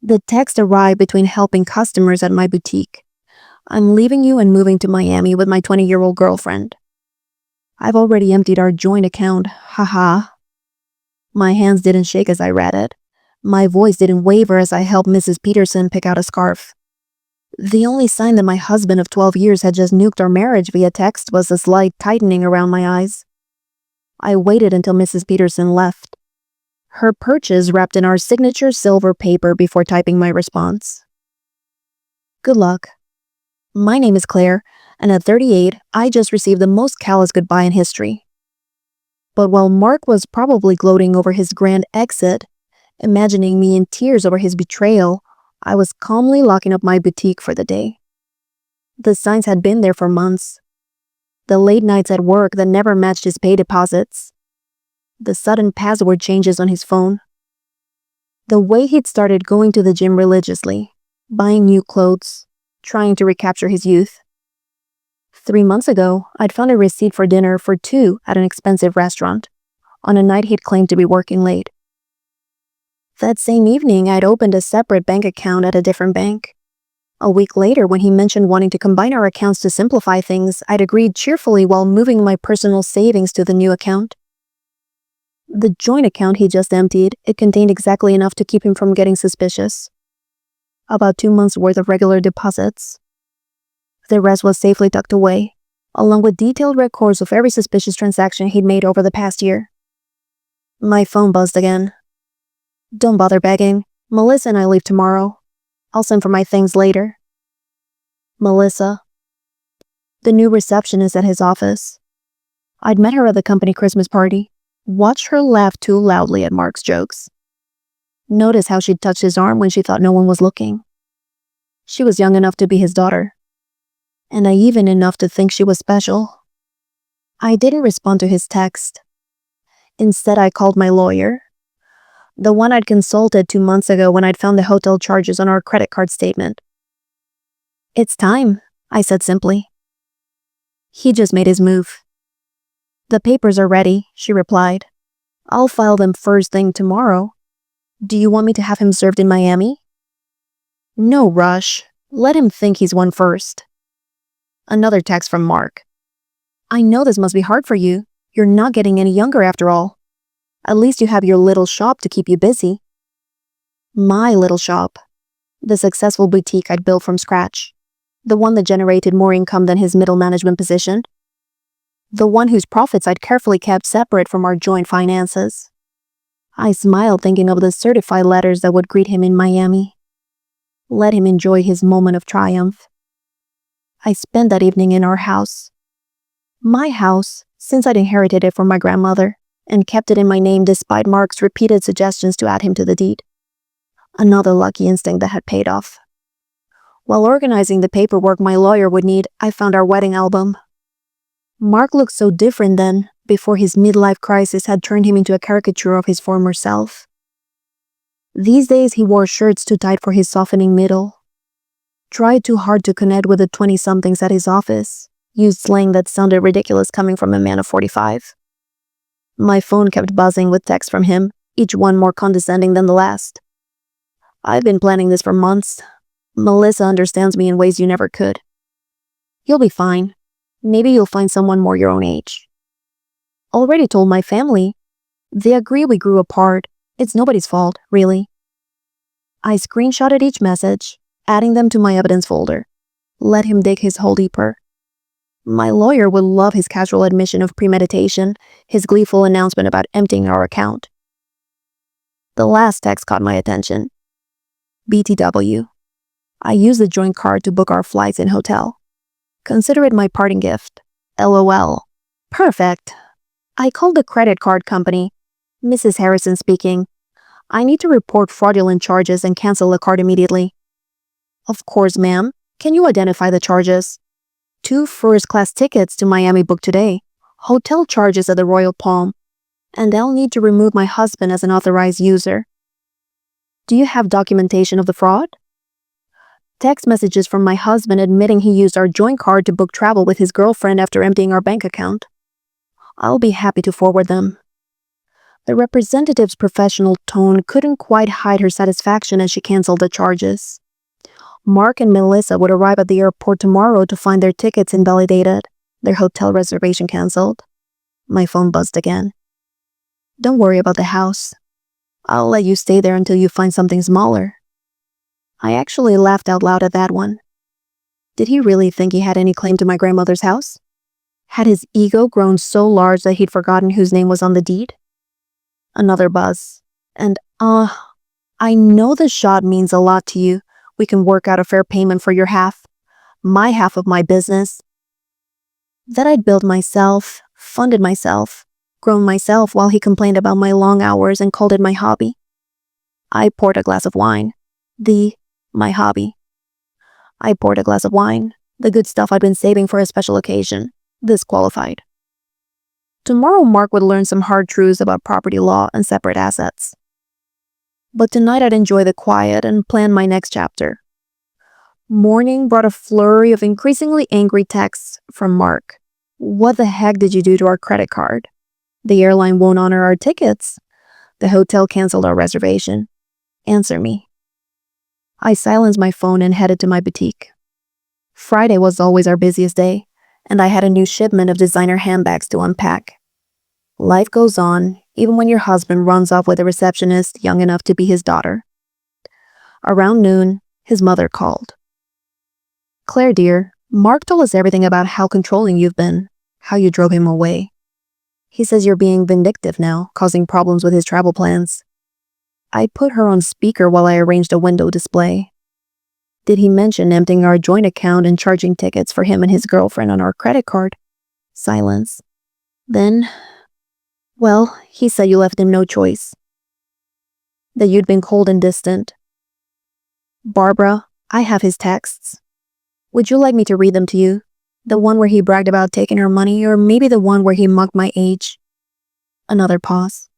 The text arrived between helping customers at my boutique. I'm leaving you and moving to Miami with my 20-year-old girlfriend. I've already emptied our joint account, haha. My hands didn't shake as I read it. My voice didn't waver as I helped Mrs. Peterson pick out a scarf. The only sign that my husband of 12 years had just nuked our marriage via text was a slight tightening around my eyes. I waited until Mrs. Peterson left, her purchase wrapped in our signature silver paper before typing my response. Good luck. My name is Claire, and at 38, I just received the most callous goodbye in history. But while Mark was probably gloating over his grand exit, imagining me in tears over his betrayal, I was calmly locking up my boutique for the day. The signs had been there for months. The late nights at work that never matched his pay deposits. The sudden password changes on his phone. The way he'd started going to the gym religiously, buying new clothes, trying to recapture his youth. 3 months ago, I'd found a receipt for dinner for two at an expensive restaurant, on a night he'd claimed to be working late. That same evening, I'd opened a separate bank account at a different bank. A week later, when he mentioned wanting to combine our accounts to simplify things, I'd agreed cheerfully while moving my personal savings to the new account. The joint account he just emptied, it contained exactly enough to keep him from getting suspicious. About 2 months' worth of regular deposits. The rest was safely tucked away, along with detailed records of every suspicious transaction he'd made over the past year. My phone buzzed again. Don't bother begging. Melissa and I leave tomorrow. I'll send for my things later. Melissa. The new receptionist at his office. I'd met her at the company Christmas party. Watched her laugh too loudly at Mark's jokes. Noticed how she'd touched his arm when she thought no one was looking. She was young enough to be his daughter. And naive enough to think she was special. I didn't respond to his text. Instead, I called my lawyer. The one I'd consulted 2 months ago when I'd found the hotel charges on our credit card statement. It's time, I said simply. He just made his move. The papers are ready, she replied. I'll file them first thing tomorrow. Do you want me to have him served in Miami? No rush. Let him think he's won first. Another text from Mark. I know this must be hard for you. You're not getting any younger after all. At least you have your little shop to keep you busy. My little shop. The successful boutique I'd built from scratch. The one that generated more income than his middle management position. The one whose profits I'd carefully kept separate from our joint finances. I smiled thinking of the certified letters that would greet him in Miami. Let him enjoy his moment of triumph. I spent that evening in our house. My house, since I'd inherited it from my grandmother, and kept it in my name despite Mark's repeated suggestions to add him to the deed. Another lucky instinct that had paid off. While organizing the paperwork my lawyer would need, I found our wedding album. Mark looked so different then, before his midlife crisis had turned him into a caricature of his former self. These days he wore shirts too tight for his softening middle. Tried too hard to connect with the 20-somethings at his office. Used slang that sounded ridiculous coming from a man of 45. My phone kept buzzing with texts from him, each one more condescending than the last. I've been planning this for months. Melissa understands me in ways you never could. You'll be fine. Maybe you'll find someone more your own age. Already told my family. They agree we grew apart. It's nobody's fault, really. I screenshotted each message, adding them to my evidence folder. Let him dig his hole deeper. My lawyer would love his casual admission of premeditation, his gleeful announcement about emptying our account. The last text caught my attention. BTW. I used the joint card to book our flights and hotel. Consider it my parting gift. LOL. Perfect. I called the credit card company. Mrs. Harrison speaking. I need to report fraudulent charges and cancel the card immediately. Of course, ma'am. Can you identify the charges? 2 first-class tickets to Miami booked today. Hotel charges at the Royal Palm. And I'll need to remove my husband as an authorized user. Do you have documentation of the fraud? Text messages from my husband admitting he used our joint card to book travel with his girlfriend after emptying our bank account. I'll be happy to forward them. The representative's professional tone couldn't quite hide her satisfaction as she canceled the charges. Mark and Melissa would arrive at the airport tomorrow to find their tickets invalidated, their hotel reservation canceled. My phone buzzed again. Don't worry about the house. I'll let you stay there until you find something smaller. I actually laughed out loud at that one. Did he really think he had any claim to my grandmother's house? Had his ego grown so large that he'd forgotten whose name was on the deed? Another buzz. And, I know the shot means a lot to you. We can work out a fair payment for your half. My half of my business. That I'd built myself, funded myself, grown myself while he complained about my long hours and called it my hobby. I poured a glass of wine. My hobby. I poured a glass of wine, the good stuff I'd been saving for a special occasion. This qualified. Tomorrow Mark would learn some hard truths about property law and separate assets. But tonight I'd enjoy the quiet and plan my next chapter. Morning brought a flurry of increasingly angry texts from Mark. What the heck did you do to our credit card? The airline won't honor our tickets. The hotel canceled our reservation. Answer me. I silenced my phone and headed to my boutique. Friday was always our busiest day, and I had a new shipment of designer handbags to unpack. Life goes on, even when your husband runs off with a receptionist young enough to be his daughter. Around noon, his mother called. Claire, dear, Mark told us everything about how controlling you've been, how you drove him away. He says you're being vindictive now, causing problems with his travel plans. I put her on speaker while I arranged a window display. Did he mention emptying our joint account and charging tickets for him and his girlfriend on our credit card? Silence. Then, well, he said you left him no choice. That you'd been cold and distant. Barbara, I have his texts. Would you like me to read them to you? The one where he bragged about taking her money, or maybe the one where he mocked my age? Another pause.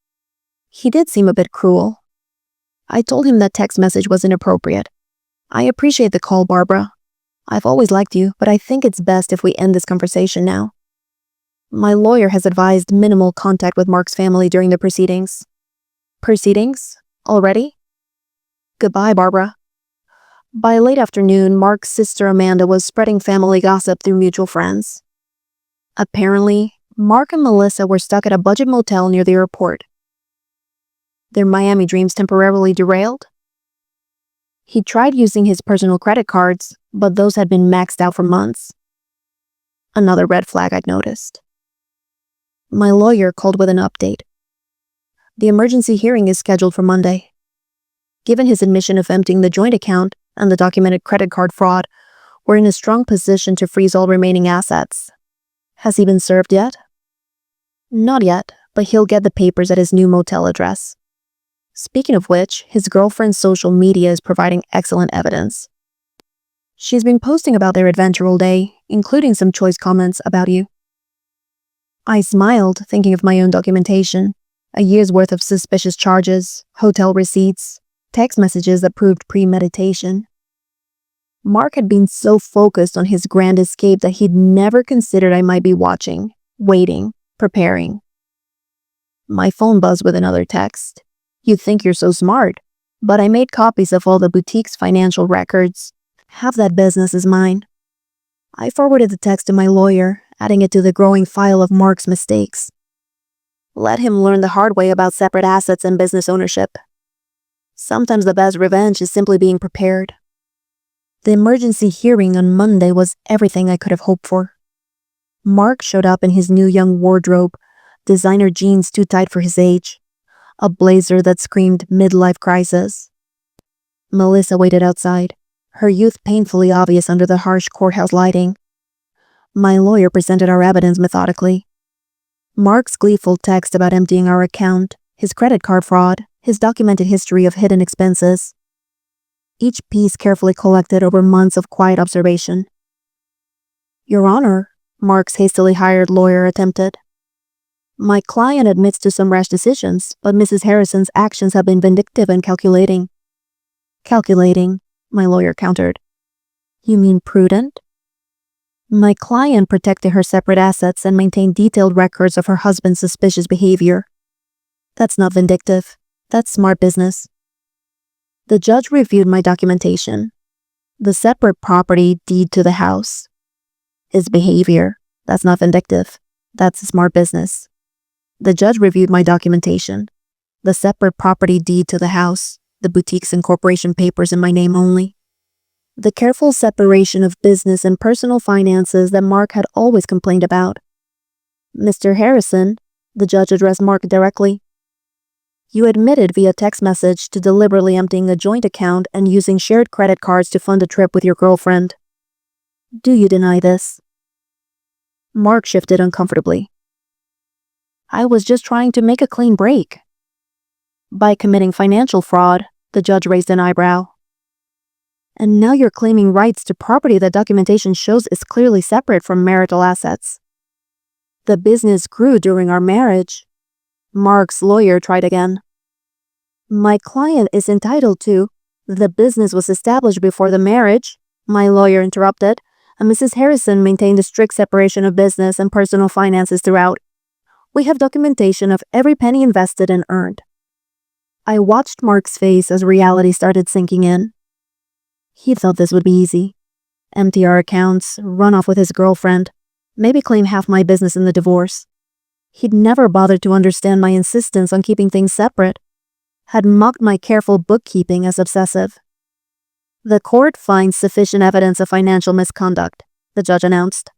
He did seem a bit cruel. I told him that text message was inappropriate. I appreciate the call, Barbara. I've always liked you, but I think it's best if we end this conversation now. My lawyer has advised minimal contact with Mark's family during the proceedings. Proceedings? Already? Goodbye, Barbara. By late afternoon, Mark's sister Amanda was spreading family gossip through mutual friends. Apparently, Mark and Melissa were stuck at a budget motel near the airport. Their Miami dreams temporarily derailed? He tried using his personal credit cards, but those had been maxed out for months. Another red flag I'd noticed. My lawyer called with an update. The emergency hearing is scheduled for Monday. Given his admission of emptying the joint account and the documented credit card fraud, we're in a strong position to freeze all remaining assets. Has he been served yet? Not yet, but he'll get the papers at his new motel address. Speaking of which, his girlfriend's social media is providing excellent evidence. She's been posting about their adventure all day, including some choice comments about you. I smiled, thinking of my own documentation, a year's worth of suspicious charges, hotel receipts, text messages that proved premeditation. Mark had been so focused on his grand escape that he'd never considered I might be watching, waiting, preparing. My phone buzzed with another text. You think you're so smart, but I made copies of all the boutique's financial records. Half that business is mine. I forwarded the text to my lawyer, adding it to the growing file of Mark's mistakes. Let him learn the hard way about separate assets and business ownership. Sometimes the best revenge is simply being prepared. The emergency hearing on Monday was everything I could have hoped for. Mark showed up in his new young wardrobe, designer jeans too tight for his age, a blazer that screamed midlife crisis. Melissa waited outside, her youth painfully obvious under the harsh courthouse lighting. My lawyer presented our evidence methodically. Mark's gleeful text about emptying our account, his credit card fraud, his documented history of hidden expenses. Each piece carefully collected over months of quiet observation. Your Honor, Mark's hastily hired lawyer attempted. My client admits to some rash decisions, but Mrs. Harrison's actions have been vindictive and calculating. Calculating, my lawyer countered. You mean prudent? My client protected her separate assets and maintained detailed records of her husband's suspicious behavior. That's not vindictive. That's smart business. The judge reviewed my documentation. The separate property deed to the house. His behavior. That's not vindictive. That's smart business. The judge reviewed my documentation. The separate property deed to the house. The boutiques and corporation papers in my name only. The careful separation of business and personal finances that Mark had always complained about. Mr. Harrison, the judge addressed Mark directly. You admitted via text message to deliberately emptying a joint account and using shared credit cards to fund a trip with your girlfriend. Do you deny this? Mark shifted uncomfortably. I was just trying to make a clean break. By committing financial fraud, the judge raised an eyebrow. And now you're claiming rights to property that documentation shows is clearly separate from marital assets. The business grew during our marriage. Mark's lawyer tried again. My client is entitled to. The business was established before the marriage, my lawyer interrupted, and Mrs. Harrison maintained a strict separation of business and personal finances throughout. We have documentation of every penny invested and earned. I watched Mark's face as reality started sinking in. He thought this would be easy. Empty our accounts, run off with his girlfriend, maybe claim half my business in the divorce. He'd never bothered to understand my insistence on keeping things separate, had mocked my careful bookkeeping as obsessive. The court finds sufficient evidence of financial misconduct, the judge announced.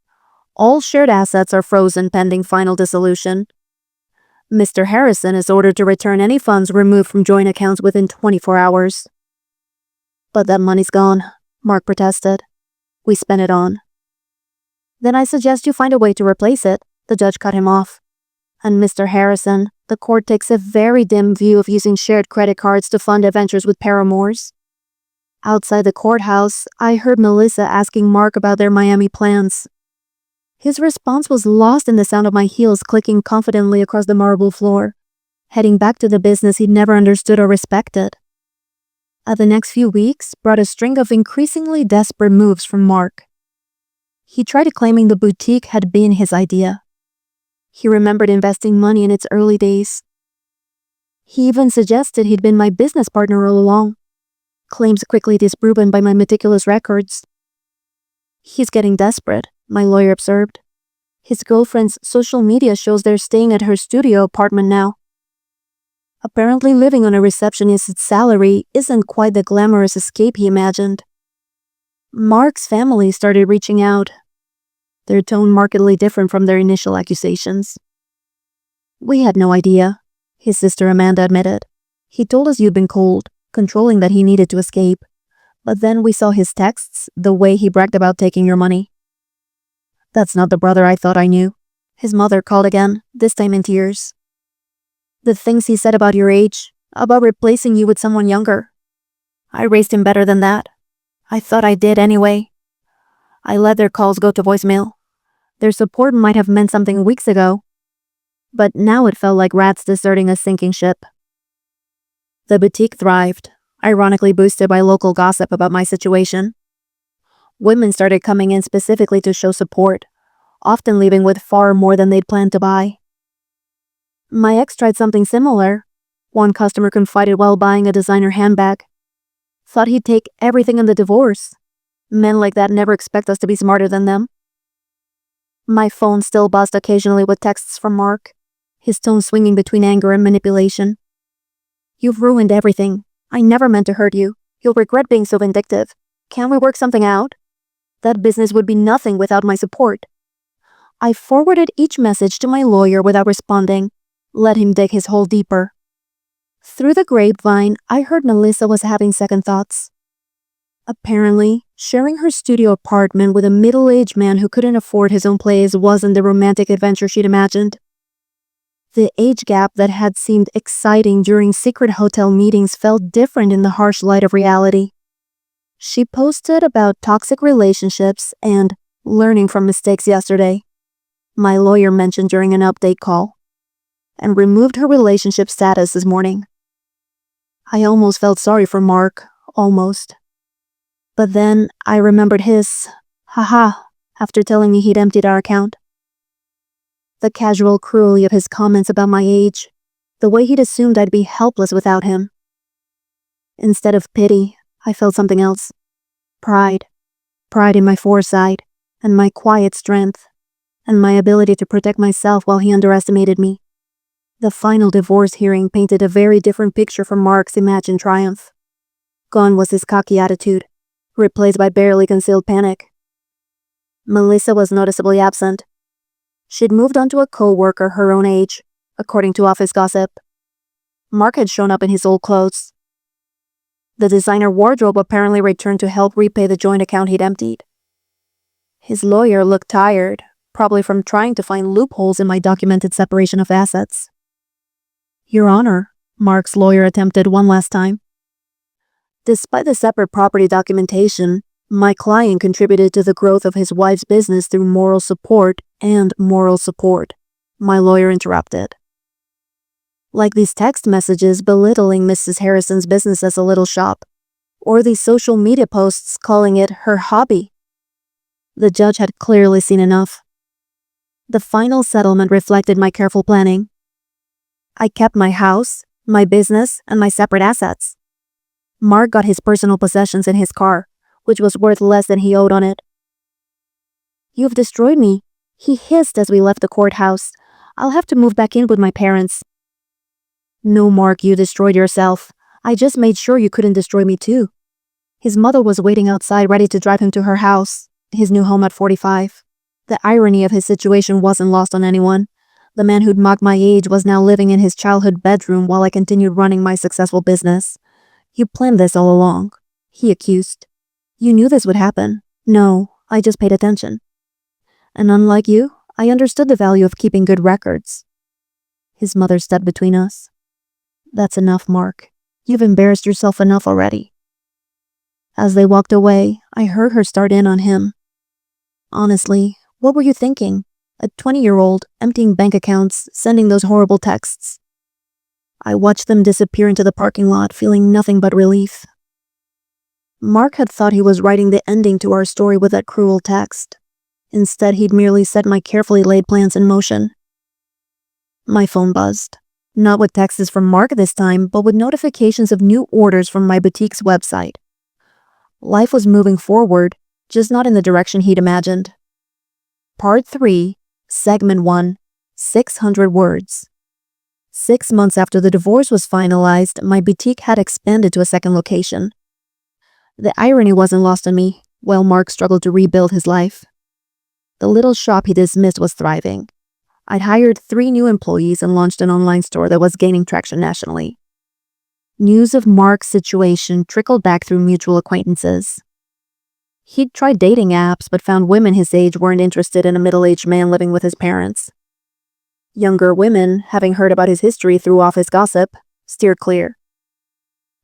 All shared assets are frozen pending final dissolution. Mr. Harrison is ordered to return any funds removed from joint accounts within 24 hours. But that money's gone, Mark protested. We spent it on. Then I suggest you find a way to replace it, the judge cut him off. And Mr. Harrison, the court takes a very dim view of using shared credit cards to fund adventures with paramours. Outside the courthouse, I heard Melissa asking Mark about their Miami plans. His response was lost in the sound of my heels clicking confidently across the marble floor, heading back to the business he'd never understood or respected. The next few weeks brought a string of increasingly desperate moves from Mark. He tried claiming the boutique had been his idea. He remembered investing money in its early days. He even suggested he'd been my business partner all along, claims quickly disproven by my meticulous records. He's getting desperate, my lawyer observed. His girlfriend's social media shows they're staying at her studio apartment now. Apparently living on a receptionist's salary isn't quite the glamorous escape he imagined. Mark's family started reaching out, their tone markedly different from their initial accusations. We had no idea, his sister Amanda admitted. He told us you'd been cold, controlling that he needed to escape. But then we saw his texts, the way he bragged about taking your money. That's not the brother I thought I knew. His mother called again, this time in tears. The things he said about your age, about replacing you with someone younger. I raised him better than that. I thought I did anyway. I let their calls go to voicemail. Their support might have meant something weeks ago, but now it felt like rats deserting a sinking ship. The boutique thrived, ironically boosted by local gossip about my situation. Women started coming in specifically to show support, often leaving with far more than they'd planned to buy. My ex tried something similar. One customer confided while buying a designer handbag. Thought he'd take everything in the divorce. Men like that never expect us to be smarter than them. My phone still buzzed occasionally with texts from Mark, his tone swinging between anger and manipulation. You've ruined everything. I never meant to hurt you. You'll regret being so vindictive. Can't we work something out? That business would be nothing without my support. I forwarded each message to my lawyer without responding, let him dig his hole deeper. Through the grapevine, I heard Melissa was having second thoughts. Apparently, sharing her studio apartment with a middle-aged man who couldn't afford his own place wasn't the romantic adventure she'd imagined. The age gap that had seemed exciting during secret hotel meetings felt different in the harsh light of reality. She posted about toxic relationships and learning from mistakes yesterday, my lawyer mentioned during an update call, and removed her relationship status this morning. I almost felt sorry for Mark, almost. But then I remembered his haha after telling me he'd emptied our account. The casual cruelty of his comments about my age, The way he'd assumed I'd be helpless without him. Instead of pity, I felt something else. Pride. Pride in my foresight, and my quiet strength, and my ability to protect myself while he underestimated me. The final divorce hearing painted a very different picture from Mark's imagined triumph. Gone was his cocky attitude, replaced by barely concealed panic. Melissa was noticeably absent. She'd moved on to a co-worker her own age, according to office gossip. Mark had shown up in his old clothes. The designer wardrobe apparently returned to help repay the joint account he'd emptied. His lawyer looked tired, probably from trying to find loopholes in my documented separation of assets. Your Honor, Mark's lawyer attempted one last time. Despite the separate property documentation, my client contributed to the growth of his wife's business through moral support, my lawyer interrupted. Like these text messages belittling Mrs. Harrison's business as a little shop, or these social media posts calling it her hobby. The judge had clearly seen enough. The final settlement reflected my careful planning. I kept my house, my business, and my separate assets. Mark got his personal possessions in his car, which was worth less than he owed on it. You've destroyed me, he hissed as we left the courthouse. I'll have to move back in with my parents. No, Mark, you destroyed yourself. I just made sure you couldn't destroy me too. His mother was waiting outside ready to drive him to her house, his new home at 45. The irony of his situation wasn't lost on anyone. The man who'd mocked my age was now living in his childhood bedroom while I continued running my successful business. You planned this all along, he accused. You knew this would happen. No, I just paid attention. And unlike you, I understood the value of keeping good records. His mother stepped between us. That's enough, Mark. You've embarrassed yourself enough already. As they walked away, I heard her start in on him. Honestly, what were you thinking? A 20-year-old, emptying bank accounts, sending those horrible texts. I watched them disappear into the parking lot, feeling nothing but relief. Mark had thought he was writing the ending to our story with that cruel text. Instead, he'd merely set my carefully laid plans in motion. My phone buzzed. Not with texts from Mark this time, but with notifications of new orders from my boutique's website. Life was moving forward, just not in the direction he'd imagined. Part 3, Segment 1, 600 words. 6 months after the divorce was finalized, my boutique had expanded to a second location. The irony wasn't lost on me, while Mark struggled to rebuild his life. The little shop he dismissed was thriving. I'd hired 3 new employees and launched an online store that was gaining traction nationally. News of Mark's situation trickled back through mutual acquaintances. He'd tried dating apps but found women his age weren't interested in a middle-aged man living with his parents. Younger women, having heard about his history through office gossip, steered clear.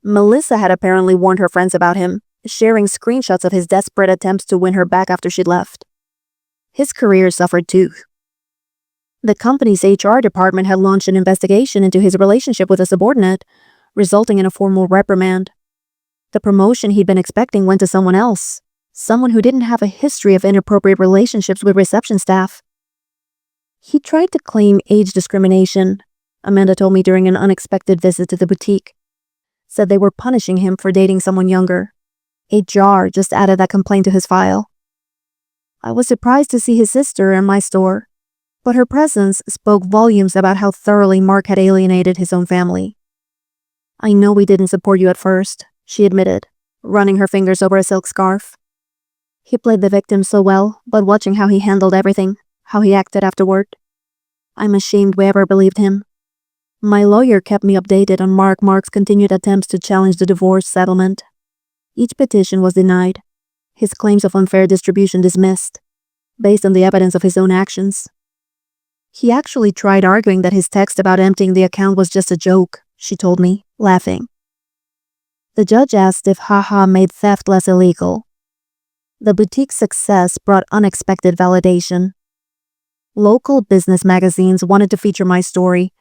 Melissa had apparently warned her friends about him, sharing screenshots of his desperate attempts to win her back after she'd left. His career suffered too. The company's HR department had launched an investigation into his relationship with a subordinate, resulting in a formal reprimand. The promotion he'd been expecting went to someone else, someone who didn't have a history of inappropriate relationships with reception staff. He tried to claim age discrimination, Amanda told me during an unexpected visit to the boutique. Said they were punishing him for dating someone younger. HR just added that complaint to his file. I was surprised to see his sister in my store, but her presence spoke volumes about how thoroughly Mark had alienated his own family. I know we didn't support you at first, she admitted, running her fingers over a silk scarf. He played the victim so well, but watching how he handled everything, how he acted afterward, I'm ashamed we ever believed him. My lawyer kept me updated on Mark's continued attempts to challenge the divorce settlement. Each petition was denied, his claims of unfair distribution dismissed, based on the evidence of his own actions. He actually tried arguing that his text about emptying the account was just a joke, she told me, laughing. The judge asked if haha made theft less illegal. The boutique's success brought unexpected validation. Local business magazines wanted to feature my story,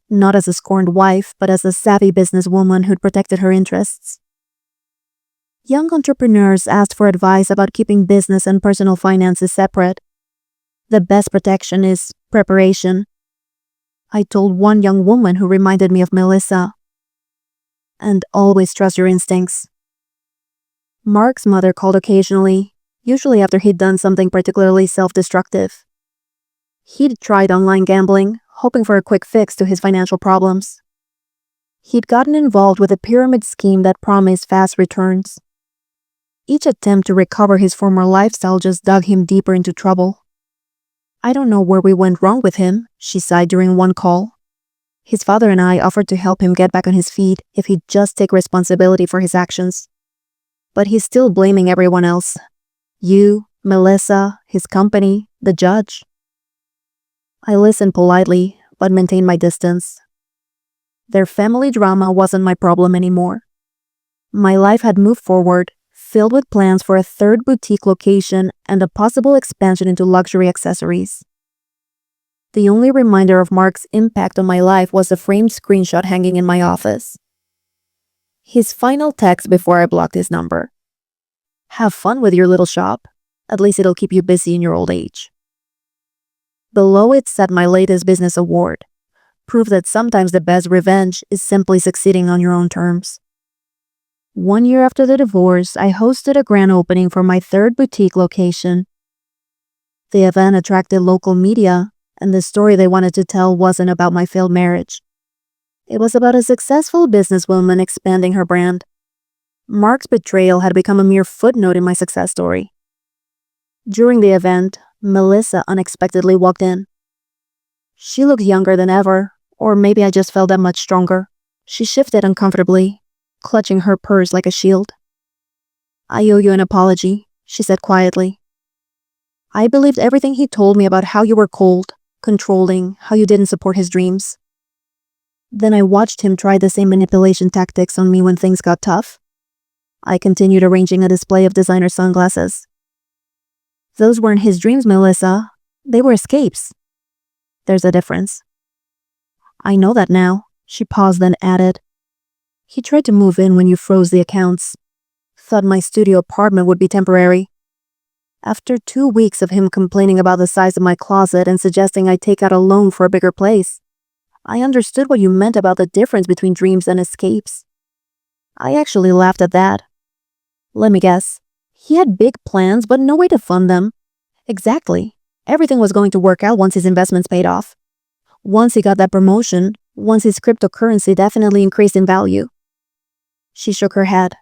not as a scorned wife, but as a savvy businesswoman who'd protected her interests. Young entrepreneurs asked for advice about keeping business and personal finances separate. The best protection is preparation. I told one young woman who reminded me of Melissa. And always trust your instincts. Mark's mother called occasionally, usually after he'd done something particularly self-destructive. He'd tried online gambling, hoping for a quick fix to his financial problems. He'd gotten involved with a pyramid scheme that promised fast returns. Each attempt to recover his former lifestyle just dug him deeper into trouble. I don't know where we went wrong with him, she sighed during one call. His father and I offered to help him get back on his feet if he'd just take responsibility for his actions. But he's still blaming everyone else. You, Melissa, his company, the judge. I listened politely, but maintained my distance. Their family drama wasn't my problem anymore. My life had moved forward, filled with plans for a third boutique location and a possible expansion into luxury accessories. The only reminder of Mark's impact on my life was a framed screenshot hanging in my office. His final text before I blocked his number. Have fun with your little shop. At least it'll keep you busy in your old age. Below it said my latest business award. Proof that sometimes the best revenge is simply succeeding on your own terms. 1 year after the divorce, I hosted a grand opening for my third boutique location. The event attracted local media, and the story they wanted to tell wasn't about my failed marriage. It was about a successful businesswoman expanding her brand. Mark's betrayal had become a mere footnote in my success story. During the event, Melissa unexpectedly walked in. She looked younger than ever, or maybe I just felt that much stronger. She shifted uncomfortably, clutching her purse like a shield. I owe you an apology, she said quietly. I believed everything he told me about how you were cold, controlling, how you didn't support his dreams. Then I watched him try the same manipulation tactics on me when things got tough. I continued arranging a display of designer sunglasses. Those weren't his dreams, Melissa. They were escapes. There's a difference. I know that now, she paused then added. He tried to move in when you froze the accounts. Thought my studio apartment would be temporary. After 2 weeks of him complaining about the size of my closet and suggesting I take out a loan for a bigger place, I understood what you meant about the difference between dreams and escapes. I actually laughed at that. Let me guess. He had big plans, but no way to fund them. Exactly. Everything was going to work out once his investments paid off. Once he got that promotion, once his cryptocurrency definitely increased in value. She shook her head.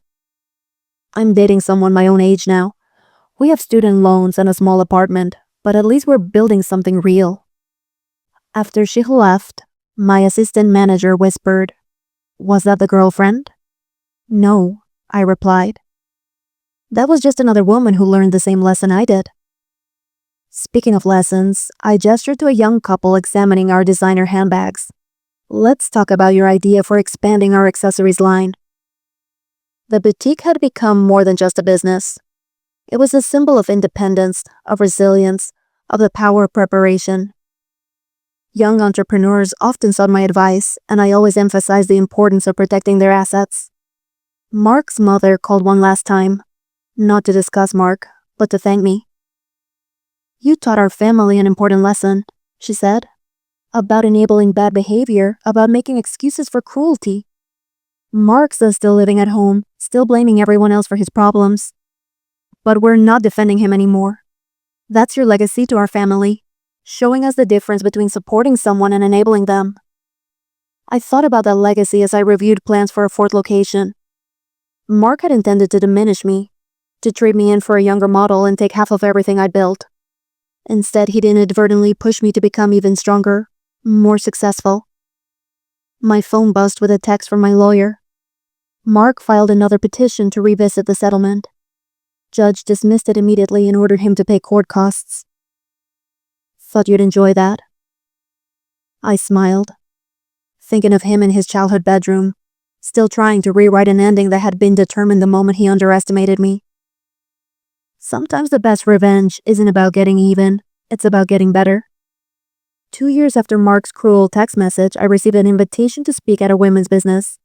I'm dating someone my own age now. We have student loans and a small apartment, but at least we're building something real. After she left, my assistant manager whispered, Was that the girlfriend? No, I replied. That was just another woman who learned the same lesson I did. Speaking of lessons, I gestured to a young couple examining our designer handbags. Let's talk about your idea for expanding our accessories line. The boutique had become more than just a business. It was a symbol of independence, of resilience, of the power of preparation. Young entrepreneurs often sought my advice, and I always emphasized the importance of protecting their assets. Mark's mother called one last time, not to discuss Mark, but to thank me. You taught our family an important lesson, she said, about enabling bad behavior, about making excuses for cruelty. Mark's still living at home, still blaming everyone else for his problems. But we're not defending him anymore. That's your legacy to our family, showing us the difference between supporting someone and enabling them. I thought about that legacy as I reviewed plans for a fourth location. Mark had intended to diminish me, to trade me in for a younger model and take half of everything I'd built. Instead, he'd inadvertently push me to become even stronger, more successful. My phone buzzed with a text from my lawyer. Mark filed another petition to revisit the settlement. Judge dismissed it immediately and ordered him to pay court costs. Thought you'd enjoy that. I smiled, thinking of him in his childhood bedroom, still trying to rewrite an ending that had been determined the moment he underestimated me. Sometimes the best revenge isn't about getting even, it's about getting better. 2 years after Mark's cruel text message, I received an invitation to speak at a women's business.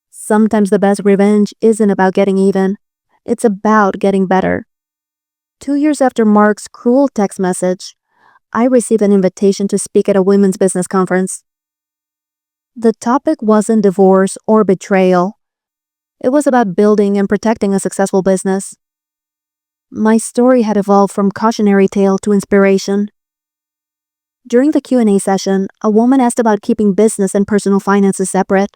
Sometimes the best revenge isn't about getting even, it's about getting better. 2 years after Mark's cruel text message, I received an invitation to speak at a women's business conference. The topic wasn't divorce or betrayal. It was about building and protecting a successful business. My story had evolved from cautionary tale to inspiration. During the Q&A session, a woman asked about keeping business and personal finances separate.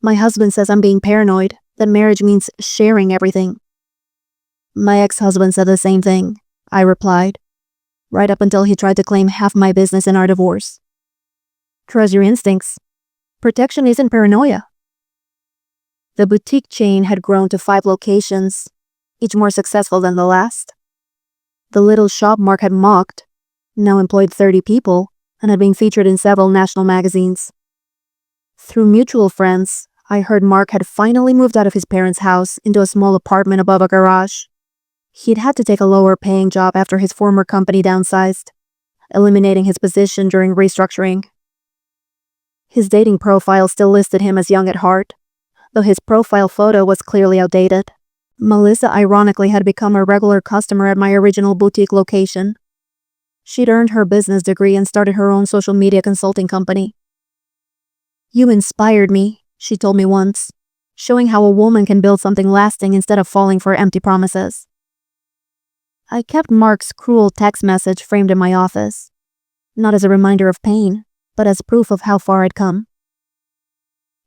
My husband says I'm being paranoid, that marriage means sharing everything. My ex-husband said the same thing, I replied, right up until he tried to claim half my business in our divorce. Trust your instincts. Protection isn't paranoia. The boutique chain had grown to 5 locations, each more successful than the last. The little shop Mark had mocked now employed 30 people and had been featured in several national magazines. Through mutual friends, I heard Mark had finally moved out of his parents' house into a small apartment above a garage. He'd had to take a lower-paying job after his former company downsized, eliminating his position during restructuring. His dating profile still listed him as young at heart, though his profile photo was clearly outdated. Melissa ironically had become a regular customer at my original boutique location. She'd earned her business degree and started her own social media consulting company. "You inspired me," she told me once, showing how a woman can build something lasting instead of falling for empty promises. I kept Mark's cruel text message framed in my office, not as a reminder of pain, but as proof of how far I'd come.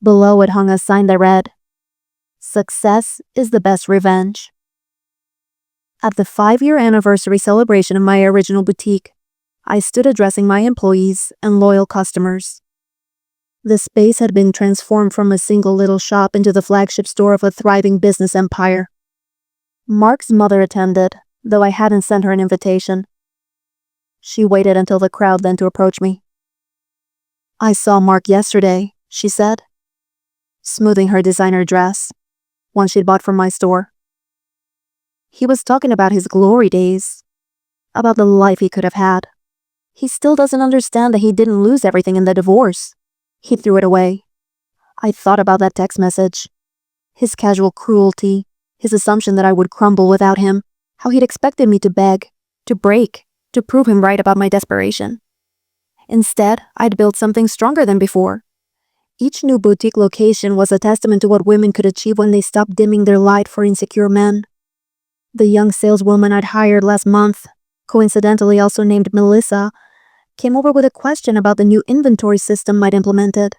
Below it hung a sign that read, "Success is the best revenge." At the 5-year anniversary celebration of my original boutique, I stood addressing my employees and loyal customers. The space had been transformed from a single little shop into the flagship store of a thriving business empire. Mark's mother attended, though I hadn't sent her an invitation. She waited until the crowd then to approach me. "I saw Mark yesterday," she said, smoothing her designer dress, one she'd bought from my store. "He was talking about his glory days, about the life he could have had. He still doesn't understand that he didn't lose everything in the divorce. He threw it away." I thought about that text message. His casual cruelty, his assumption that I would crumble without him, how he'd expected me to beg, to break, to prove him right about my desperation. Instead, I'd built something stronger than before. Each new boutique location was a testament to what women could achieve when they stopped dimming their light for insecure men. The young saleswoman I'd hired last month, coincidentally also named Melissa, came over with a question about the new inventory system I'd implemented.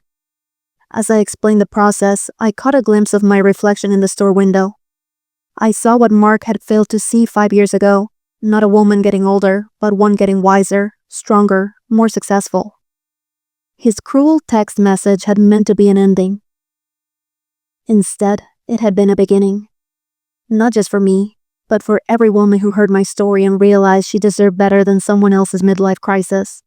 As I explained the process, I caught a glimpse of my reflection in the store window. I saw what Mark had failed to see 5 years ago, not a woman getting older, but one getting wiser, stronger, more successful. His cruel text message had meant to be an ending. Instead, it had been a beginning. Not just for me, but for every woman who heard my story and realized she deserved better than someone else's midlife crisis.